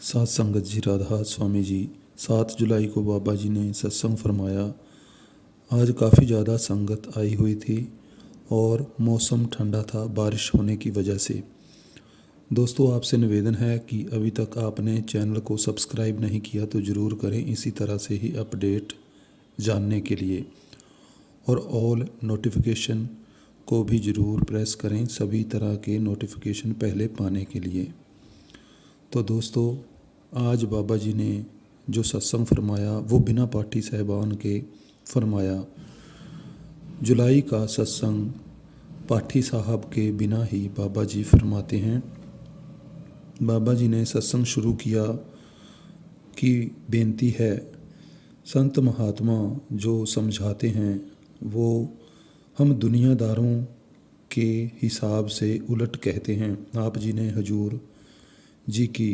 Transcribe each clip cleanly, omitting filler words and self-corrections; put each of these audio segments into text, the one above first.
सात संगत जी राधा स्वामी जी 7 जुलाई को बाबा जी ने सत्संग फरमाया। आज काफ़ी ज़्यादा संगत आई हुई थी और मौसम ठंडा था बारिश होने की वजह से। दोस्तों, आपसे निवेदन है कि अभी तक आपने चैनल को सब्सक्राइब नहीं किया तो ज़रूर करें, इसी तरह से ही अपडेट जानने के लिए, और ऑल नोटिफिकेशन को भी ज़रूर प्रेस करें सभी तरह के नोटिफिकेशन पहले पाने के लिए। तो दोस्तों, आज बाबा जी ने जो सत्संग फरमाया वो बिना पाठी साहबान के फरमाया। जुलाई का सत्संग पाठी साहब के बिना ही बाबा जी फरमाते हैं। बाबा जी ने सत्संग शुरू किया कि बेनती है, संत महात्मा जो समझाते हैं वो हम दुनियादारों के हिसाब से उलट कहते हैं। आप जी ने हजूर जी की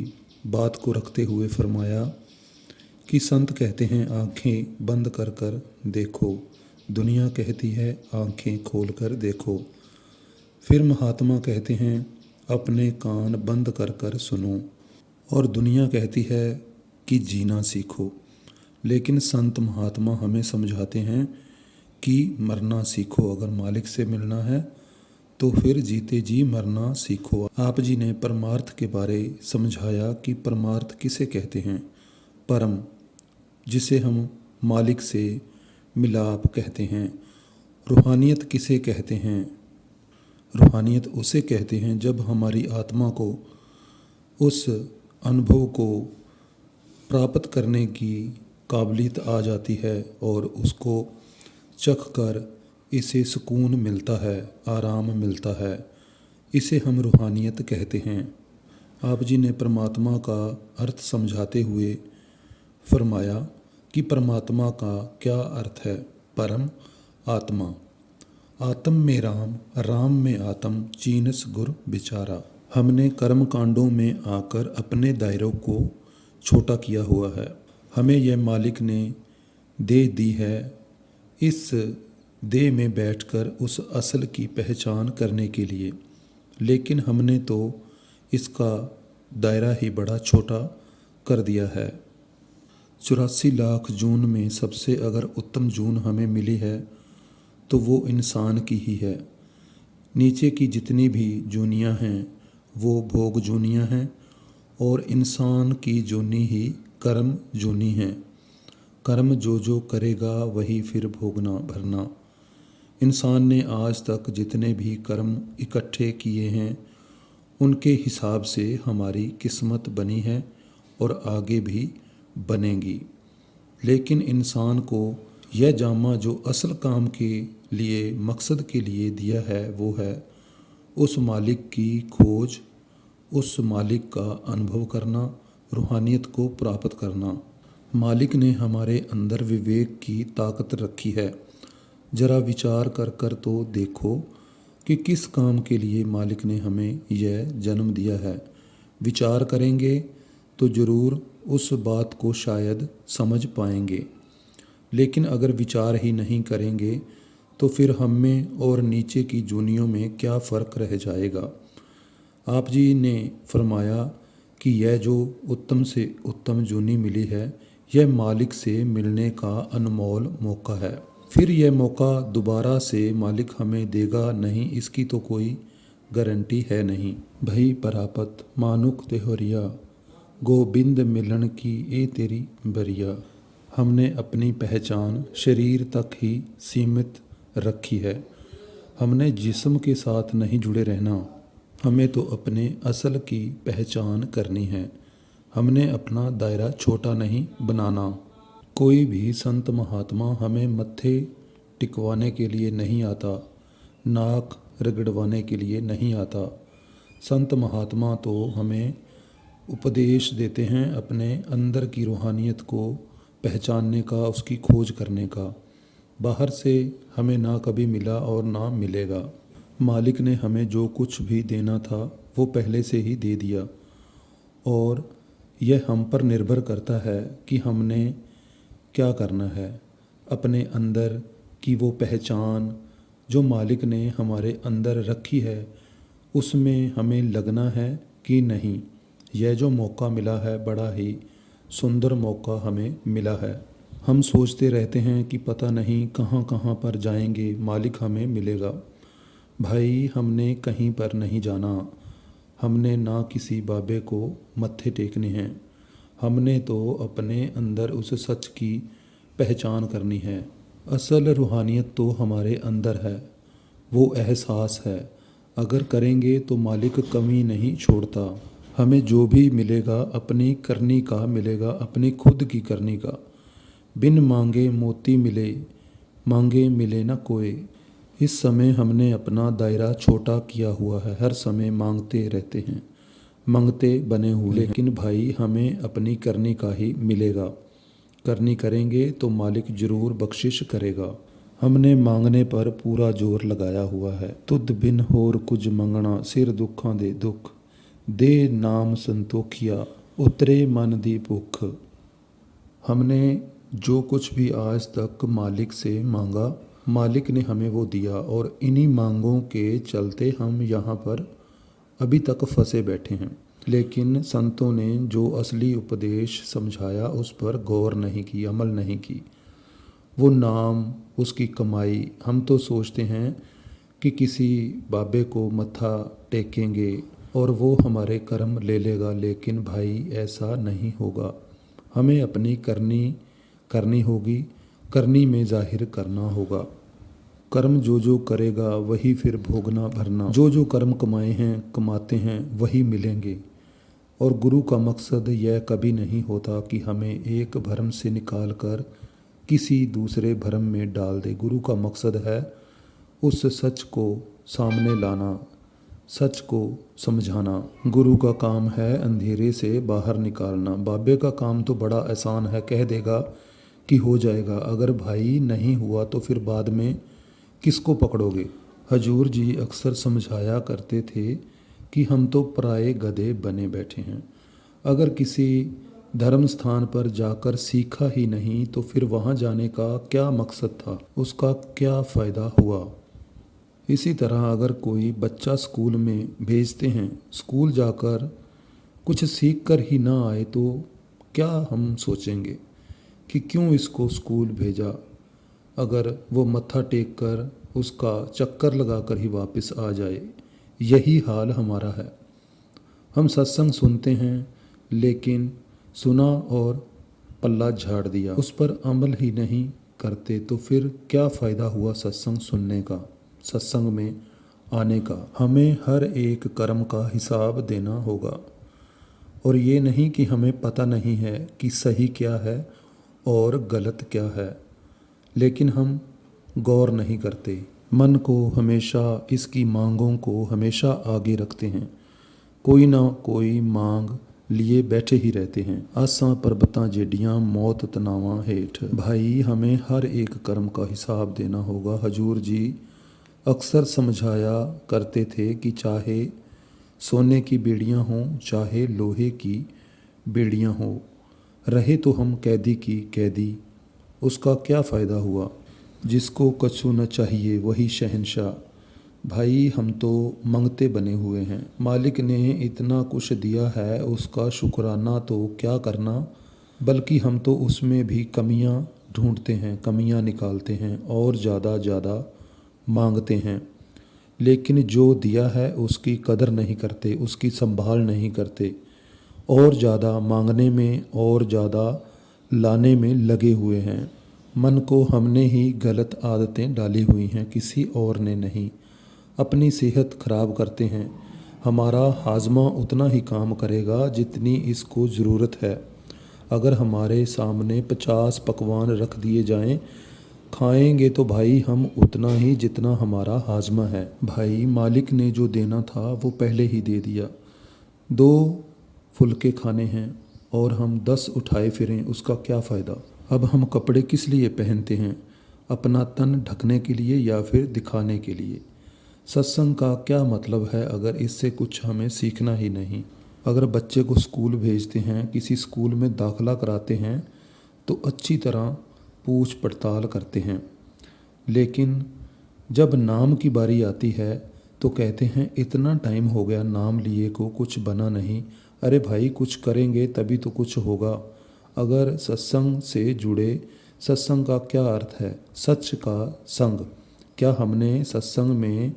बात को रखते हुए फरमाया कि संत कहते हैं आंखें बंद कर कर देखो, दुनिया कहती है आंखें खोल कर देखो। फिर महात्मा कहते हैं अपने कान बंद कर कर सुनो, और दुनिया कहती है कि जीना सीखो। लेकिन संत महात्मा हमें समझाते हैं कि मरना सीखो। अगर मालिक से मिलना है तो फिर जीते जी मरना सीखो। आप जी ने परमार्थ के बारे समझाया कि परमार्थ किसे कहते हैं। परम, जिसे हम मालिक से मिलाप कहते हैं। रूहानियत किसे कहते हैं। रूहानियत उसे कहते हैं जब हमारी आत्मा को उस अनुभव को प्राप्त करने की काबिलियत आ जाती है और उसको चख कर इसे सुकून मिलता है, आराम मिलता है। इसे हम रूहानियत कहते हैं। आप जी ने परमात्मा का अर्थ समझाते हुए फरमाया कि परमात्मा का क्या अर्थ है। परम आत्मा, आत्म में राम, राम में आत्म, चीनस गुर बिचारा। हमने कर्म कांडों में आकर अपने दायरों को छोटा किया हुआ है। हमें यह मालिक ने दे दी है, इस देह में बैठकर उस असल की पहचान करने के लिए। लेकिन हमने तो इसका दायरा ही बड़ा छोटा कर दिया है। 84 लाख जून में सबसे अगर उत्तम जून हमें मिली है तो वो इंसान की ही है। नीचे की जितनी भी जूनियाँ हैं वो भोग जूनियाँ हैं, और इंसान की जूनी ही कर्म जूनी हैं। कर्म जो जो करेगा वही फिर भोगना भरना। इंसान ने आज तक जितने भी कर्म इकट्ठे किए हैं उनके हिसाब से हमारी किस्मत बनी है और आगे भी बनेगी। लेकिन इंसान को यह जामा जो असल काम के लिए, मकसद के लिए दिया है वो है उस मालिक की खोज, उस मालिक का अनुभव करना, रूहानियत को प्राप्त करना। मालिक ने हमारे अंदर विवेक की ताकत रखी है। जरा विचार कर कर तो देखो कि किस काम के लिए मालिक ने हमें यह जन्म दिया है। विचार करेंगे तो ज़रूर उस बात को शायद समझ पाएंगे। लेकिन अगर विचार ही नहीं करेंगे तो फिर हम में और नीचे की जूनियों में क्या फ़र्क रह जाएगा। आप जी ने फरमाया कि यह जो उत्तम से उत्तम जूनी मिली है यह मालिक से मिलने का अनमोल मौका है। फिर यह मौका दोबारा से मालिक हमें देगा नहीं, इसकी तो कोई गारंटी है नहीं। भई परापत मानुक तेहरिया, गोबिंद मिलन की ए तेरी बरिया। हमने अपनी पहचान शरीर तक ही सीमित रखी है। हमने जिस्म के साथ नहीं जुड़े रहना। हमें तो अपने असल की पहचान करनी है। हमने अपना दायरा छोटा नहीं बनाना। कोई भी संत महात्मा हमें मत्थे टिकवाने के लिए नहीं आता, नाक रगड़वाने के लिए नहीं आता। संत महात्मा तो हमें उपदेश देते हैं अपने अंदर की रूहानियत को पहचानने का, उसकी खोज करने का। बाहर से हमें ना कभी मिला और ना मिलेगा। मालिक ने हमें जो कुछ भी देना था वो पहले से ही दे दिया, और यह हम पर निर्भर करता है कि हमने क्या करना है। अपने अंदर की वो पहचान जो मालिक ने हमारे अंदर रखी है उसमें हमें लगना है कि नहीं, यह जो मौका मिला है बड़ा ही सुंदर मौका हमें मिला है। हम सोचते रहते हैं कि पता नहीं कहाँ कहाँ पर जाएंगे, मालिक हमें मिलेगा। भाई हमने कहीं पर नहीं जाना, हमने ना किसी बाबे को मत्थे टेकने हैं। हमने तो अपने अंदर उस सच की पहचान करनी है। असल रूहानियत तो हमारे अंदर है, वो एहसास है। अगर करेंगे तो मालिक कमी नहीं छोड़ता। हमें जो भी मिलेगा अपनी करनी का मिलेगा, अपनी खुद की करनी का। बिन मांगे मोती मिले, मांगे मिले न कोई। इस समय हमने अपना दायरा छोटा किया हुआ है, हर समय मांगते रहते हैं, मांगते बने हुए। लेकिन भाई हमें अपनी करनी का ही मिलेगा। करनी करेंगे तो मालिक जरूर बख्शिश करेगा। हमने मांगने पर पूरा जोर लगाया हुआ है। तुद बिन होर कुछ मंगना, सिर दुखां दे दुख, दे नाम संतोखिया, उतरे मन दी भुख। हमने जो कुछ भी आज तक मालिक से मांगा, मालिक ने हमें वो दिया, और इन्हीं मांगों के चलते हम यहाँ पर अभी तक फंसे बैठे हैं। लेकिन संतों ने जो असली उपदेश समझाया उस पर गौर नहीं की, अमल नहीं की। वो नाम, उसकी कमाई, हम तो सोचते हैं कि किसी बाबे को मत्था टेकेंगे और वो हमारे कर्म ले लेगा। लेकिन भाई ऐसा नहीं होगा। हमें अपनी करनी करनी होगी, करनी में जाहिर करना होगा। कर्म जो जो करेगा वही फिर भोगना भरना। जो जो कर्म कमाए हैं कमाते हैं वही मिलेंगे। और गुरु का मकसद यह कभी नहीं होता कि हमें एक भरम से निकाल कर किसी दूसरे भरम में डाल दे। गुरु का मकसद है उस सच को सामने लाना, सच को समझाना। गुरु का काम है अंधेरे से बाहर निकालना। बाबे का काम तो बड़ा आसान है, कह देगा कि हो जाएगा। अगर भाई नहीं हुआ तो फिर बाद में किसको पकड़ोगे। हजूर जी अक्सर समझाया करते थे कि हम तो पराए गधे बने बैठे हैं। अगर किसी धर्म स्थान पर जाकर सीखा ही नहीं तो फिर वहाँ जाने का क्या मकसद था, उसका क्या फ़ायदा हुआ। इसी तरह अगर कोई बच्चा स्कूल में भेजते हैं, स्कूल जाकर कुछ सीख कर ही ना आए तो क्या हम सोचेंगे कि क्यों इसको स्कूल भेजा। अगर वो मत्था टेक कर उसका चक्कर लगा कर ही वापस आ जाए। यही हाल हमारा है। हम सत्संग सुनते हैं लेकिन सुना और पल्ला झाड़ दिया, उस पर अमल ही नहीं करते तो फिर क्या फ़ायदा हुआ सत्संग सुनने का, सत्संग में आने का। हमें हर एक कर्म का हिसाब देना होगा। और ये नहीं कि हमें पता नहीं है कि सही क्या है और गलत क्या है, लेकिन हम गौर नहीं करते। मन को हमेशा, इसकी मांगों को हमेशा आगे रखते हैं। कोई ना कोई मांग लिए बैठे ही रहते हैं। आसां परबतां जेडियां मौत तनावां हेठ। भाई हमें हर एक कर्म का हिसाब देना होगा। हजूर जी अक्सर समझाया करते थे कि चाहे सोने की बेड़ियां हों चाहे लोहे की बेड़ियां हों, रहे तो हम कैदी की कैदी, उसका क्या फ़ायदा हुआ। जिसको कछु न चाहिए वही शहंशाह। भाई हम तो मंगते बने हुए हैं। मालिक ने इतना कुछ दिया है, उसका शुक्राना तो क्या करना, बल्कि हम तो उसमें भी कमियां ढूंढते हैं, कमियां निकालते हैं और ज़्यादा मांगते हैं। लेकिन जो दिया है उसकी कदर नहीं करते, उसकी संभाल नहीं करते, और ज़्यादा मांगने में और ज़्यादा लाने में लगे हुए हैं। मन को हमने ही गलत आदतें डाली हुई हैं, किसी और ने नहीं। अपनी सेहत खराब करते हैं। हमारा हाजमा उतना ही काम करेगा जितनी इसको ज़रूरत है। अगर हमारे सामने 50 पकवान रख दिए जाएं, खाएंगे तो भाई हम उतना ही जितना हमारा हाजमा है। भाई मालिक ने जो देना था वो पहले ही दे दिया। 2 फुलके खाने हैं और हम 10 उठाए फिरें, उसका क्या फ़ायदा। अब हम कपड़े किस लिए पहनते हैं, अपना तन ढकने के लिए या फिर दिखाने के लिए। सत्संग का क्या मतलब है अगर इससे कुछ हमें सीखना ही नहीं। अगर बच्चे को स्कूल भेजते हैं, किसी स्कूल में दाखिला कराते हैं तो अच्छी तरह पूछ पड़ताल करते हैं, लेकिन जब नाम की बारी आती है तो कहते हैं इतना टाइम हो गया नाम लिए को कुछ बना नहीं, अरे भाई, कुछ करेंगे तभी तो कुछ होगा। अगर सत्संग से जुड़े, सत्संग का क्या अर्थ है? सच का संग। क्या हमने सत्संग में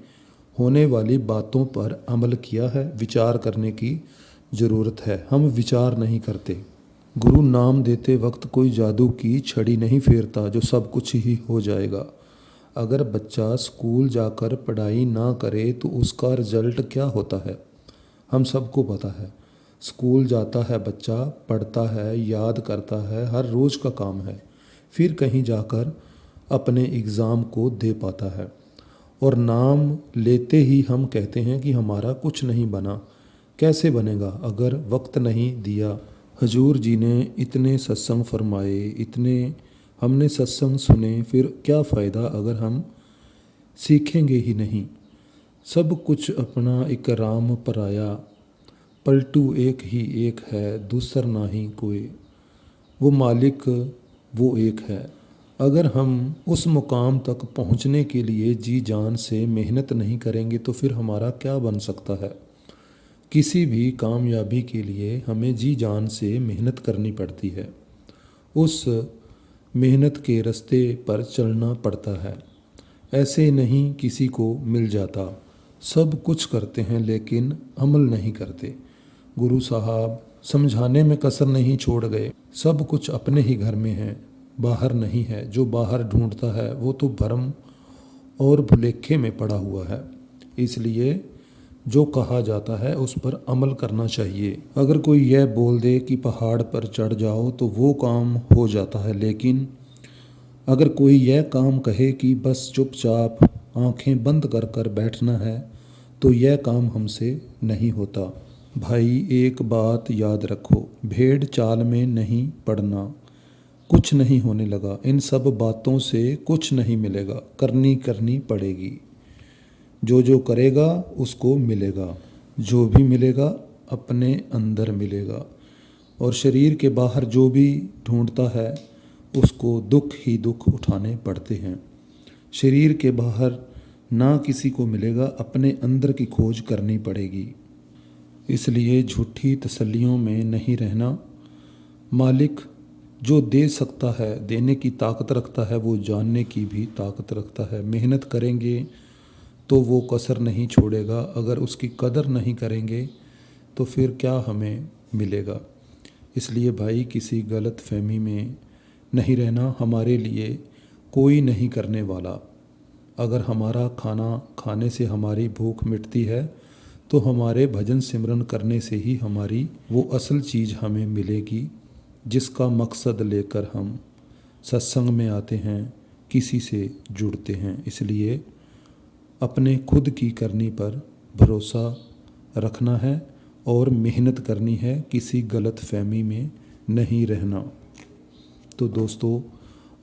होने वाली बातों पर अमल किया है? विचार करने की ज़रूरत है। हम विचार नहीं करते। गुरु नाम देते वक्त कोई जादू की छड़ी नहीं फेरता जो सब कुछ ही हो जाएगा। अगर बच्चा स्कूल जाकर पढ़ाई ना करे तो उसका रिजल्ट क्या होता है? हम सबको पता है। स्कूल जाता है बच्चा, पढ़ता है, याद करता है, हर रोज़ का काम है, फिर कहीं जाकर अपने एग्ज़ाम को दे पाता है और नाम लेते ही हम कहते हैं कि हमारा कुछ नहीं बना। कैसे बनेगा अगर वक्त नहीं दिया? हजूर जी ने इतने सत्संग फरमाए, इतने हमने सत्संग सुने, फिर क्या फ़ायदा अगर हम सीखेंगे ही नहीं? सब कुछ अपना एक राम पराया, पलटू एक ही एक है, दूसर नाही कोई। वो मालिक वो एक है। अगर हम उस मुकाम तक पहुंचने के लिए जी जान से मेहनत नहीं करेंगे तो फिर हमारा क्या बन सकता है? किसी भी कामयाबी के लिए हमें जी जान से मेहनत करनी पड़ती है। उस मेहनत के रास्ते पर चलना पड़ता है। ऐसे नहीं किसी को मिल जाता। सब कुछ करते हैं लेकिन अमल नहीं करते। गुरु साहब समझाने में कसर नहीं छोड़ गए। सब कुछ अपने ही घर में है, बाहर नहीं है। जो बाहर ढूंढता है वो तो भरम और भुलेखे में पड़ा हुआ है। इसलिए जो कहा जाता है उस पर अमल करना चाहिए। अगर कोई यह बोल दे कि पहाड़ पर चढ़ जाओ तो वो काम हो जाता है, लेकिन अगर कोई यह काम कहे कि बस चुपचाप आंखें बंद कर कर बैठना है तो यह काम हमसे नहीं होता। भाई, एक बात याद रखो, भेड़ चाल में नहीं पड़ना। कुछ नहीं होने लगा। इन सब बातों से कुछ नहीं मिलेगा। करनी पड़ेगी। जो करेगा उसको मिलेगा। जो भी मिलेगा अपने अंदर मिलेगा। और शरीर के बाहर जो भी ढूंढता है उसको दुख ही दुख उठाने पड़ते हैं। शरीर के बाहर ना किसी को मिलेगा, अपने अंदर की खोज करनी पड़ेगी। इसलिए झूठी तसल्लियों में नहीं रहना। मालिक जो दे सकता है, देने की ताकत रखता है, वो जानने की भी ताकत रखता है। मेहनत करेंगे तो वो कसर नहीं छोड़ेगा। अगर उसकी कदर नहीं करेंगे तो फिर क्या हमें मिलेगा? इसलिए भाई, किसी गलत फहमी में नहीं रहना। हमारे लिए कोई नहीं करने वाला। अगर हमारा खाना खाने से हमारी भूख मिटती है तो हमारे भजन सिमरन करने से ही हमारी वो असल चीज़ हमें मिलेगी जिसका मकसद लेकर हम सत्संग में आते हैं, किसी से जुड़ते हैं। इसलिए अपने खुद की करनी पर भरोसा रखना है और मेहनत करनी है, किसी गलत फहमी में नहीं रहना। तो दोस्तों,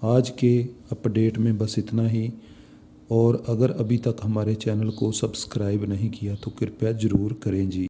आज के अपडेट में बस इतना ही। और अगर अभी तक हमारे चैनल को सब्सक्राइब नहीं किया तो कृपया ज़रूर करें जी।